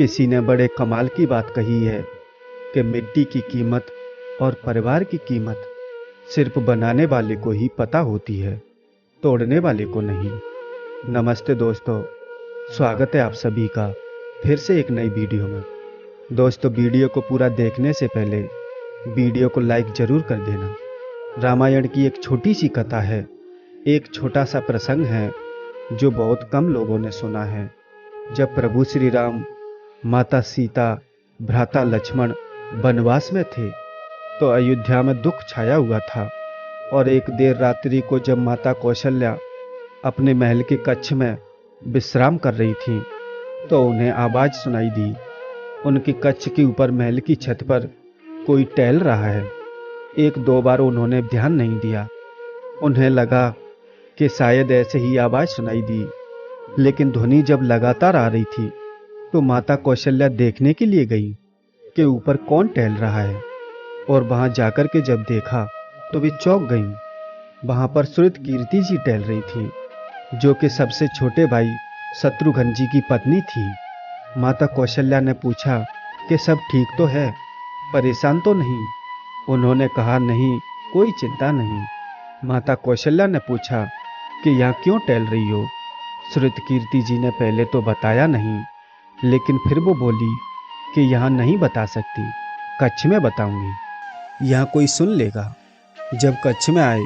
किसी ने बड़े कमाल की बात कही है कि मिट्टी की कीमत और परिवार की कीमत सिर्फ बनाने वाले को ही पता होती है, तोड़ने वाले को नहीं। नमस्ते दोस्तों, स्वागत है आप सभी का फिर से एक नई वीडियो में। दोस्तों, वीडियो को पूरा देखने से पहले वीडियो को लाइक जरूर कर देना। रामायण की एक छोटी सी कथा है, एक छोटा सा प्रसंग है जो बहुत कम लोगों ने सुना है। जब प्रभु श्री राम, माता सीता, भ्राता लक्ष्मण वनवास में थे तो अयोध्या में दुख छाया हुआ था। और एक देर रात्रि को जब माता कौशल्या अपने महल के कक्ष में विश्राम कर रही थीं तो उन्हें आवाज सुनाई दी। उनके कक्ष के ऊपर महल की छत पर कोई टहल रहा है। एक दो बार उन्होंने ध्यान नहीं दिया। उन्हें लगा कि शायद ऐसे ही आवाज सुनाई दी, लेकिन ध्वनि जब लगातार आ रही थी तो माता कौशल्या देखने के लिए गई कि ऊपर कौन टहल रहा है। और वहां जाकर के जब देखा तो वे चौंक गईं। वहां पर श्रुतकीर्ति जी टहल रही थी, जो कि सबसे छोटे भाई शत्रुघ्न जी की पत्नी थी। माता कौशल्या ने पूछा कि सब ठीक तो है, परेशान तो नहीं? उन्होंने कहा, नहीं, कोई चिंता नहीं। माता कौशल्या ने पूछा कि यहाँ क्यों टहल रही हो? श्रुतकीर्ति जी ने पहले तो बताया नहीं, लेकिन फिर वो बोली कि यहाँ नहीं बता सकती, कच्छ में बताऊंगी, यहाँ कोई सुन लेगा। जब कच्छ में आए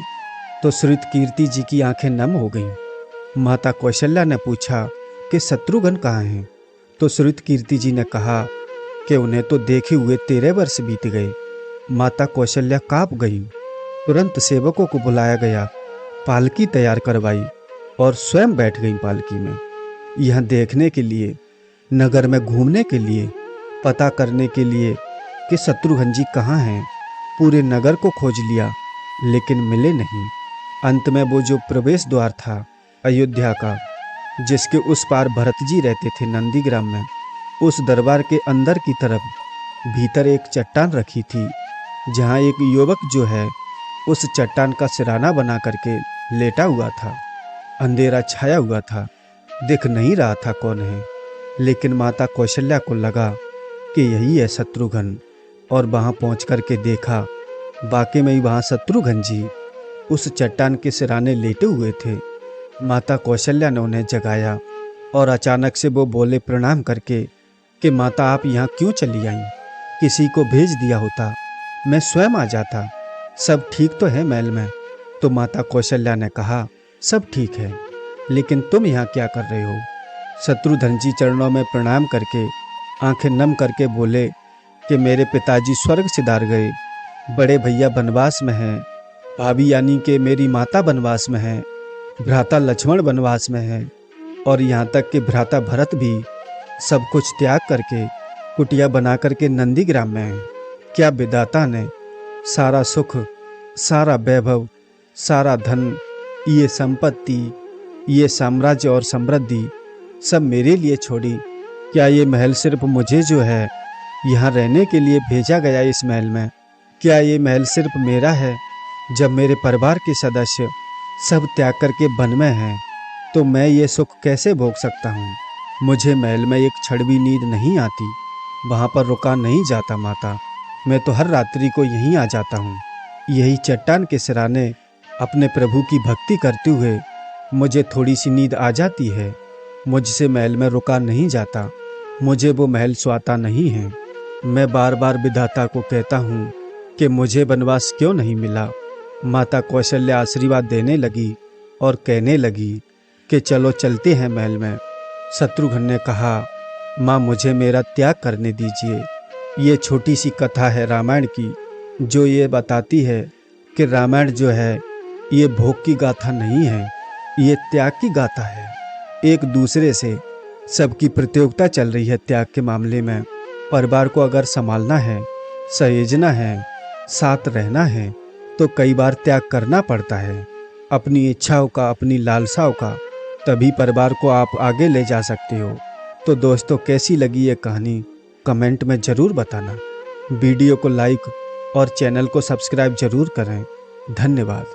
तो श्रुतकीर्ति जी की आंखें नम हो गईं। माता कौशल्या ने पूछा कि शत्रुघ्न कहाँ हैं? तो श्रुतकीर्ति जी ने कहा कि उन्हें तो देखे हुए 13 वर्ष बीत गए। माता कौशल्या कांप गई। तुरंत सेवकों को बुलाया गया, पालकी तैयार करवाई और स्वयं बैठ गई पालकी में। यह देखने के लिए, नगर में घूमने के लिए, पता करने के लिए कि शत्रुघ्न जी कहाँ हैं। पूरे नगर को खोज लिया लेकिन मिले नहीं। अंत में वो जो प्रवेश द्वार था अयोध्या का, जिसके उस पार भरत जी रहते थे नंदीग्राम में, उस दरबार के अंदर की तरफ भीतर एक चट्टान रखी थी, जहाँ एक युवक जो है उस चट्टान का सिराना बना करके लेटा हुआ था। अंधेरा छाया हुआ था, दिख नहीं रहा था कौन है, लेकिन माता कौशल्या को लगा कि यही है शत्रुघ्न। और वहां पहुंच करके देखा, वाकई में ही वहां शत्रुघ्न जी उस चट्टान के सिराने लेटे हुए थे। माता कौशल्या ने उन्हें जगाया और अचानक से वो बोले प्रणाम करके कि माता, आप यहाँ क्यों चली आई? किसी को भेज दिया होता, मैं स्वयं आ जाता। सब ठीक तो है महल में? तो माता कौशल्या ने कहा, सब ठीक है, लेकिन तुम यहाँ क्या कर रहे हो? शत्रुघ्न जी चरणों में प्रणाम करके आंखें नम करके बोले कि मेरे पिताजी स्वर्ग सिधार गए, बड़े भैया वनवास में हैं, भाभी यानी कि मेरी माता वनवास में है, भ्राता लक्ष्मण वनवास में है, और यहाँ तक कि भ्राता भरत भी सब कुछ त्याग करके कुटिया बना करके नंदीग्राम में है। क्या विधाता ने सारा सुख, सारा वैभव, सारा धन, ये संपत्ति, ये साम्राज्य और समृद्धि सब मेरे लिए छोड़ी? क्या ये महल सिर्फ मुझे जो है यहाँ रहने के लिए भेजा गया इस महल में? क्या ये महल सिर्फ मेरा है? जब मेरे परिवार के सदस्य सब त्याग करके वन में हैं तो मैं ये सुख कैसे भोग सकता हूँ? मुझे महल में एक क्षण भी नींद नहीं आती, वहाँ पर रुका नहीं जाता माता। मैं तो हर रात्रि को यहीं आ जाता हूँ। यही चट्टान के सिराने अपने प्रभु की भक्ति करते हुए मुझे थोड़ी सी नींद आ जाती है। मुझसे महल में रुका नहीं जाता, मुझे वो महल स्वाता नहीं है। मैं बार बार विधाता को कहता हूँ कि मुझे वनवास क्यों नहीं मिला। माता कौशल्या आशीर्वाद देने लगी और कहने लगी कि चलो चलते हैं महल में। शत्रुघ्न ने कहा, माँ, मुझे मेरा त्याग करने दीजिए। ये छोटी सी कथा है रामायण की, जो ये बताती है कि रामायण जो है ये भोग की गाथा नहीं है, ये त्याग की गाथा है। एक दूसरे से सबकी प्रतियोगिता चल रही है त्याग के मामले में। परिवार को अगर संभालना है, सहेजना है, साथ रहना है तो कई बार त्याग करना पड़ता है, अपनी इच्छाओं का, अपनी लालसाओं का। तभी परिवार को आप आगे ले जा सकते हो। तो दोस्तों, कैसी लगी ये कहानी कमेंट में ज़रूर बताना। वीडियो को लाइक और चैनल को सब्सक्राइब ज़रूर करें। धन्यवाद।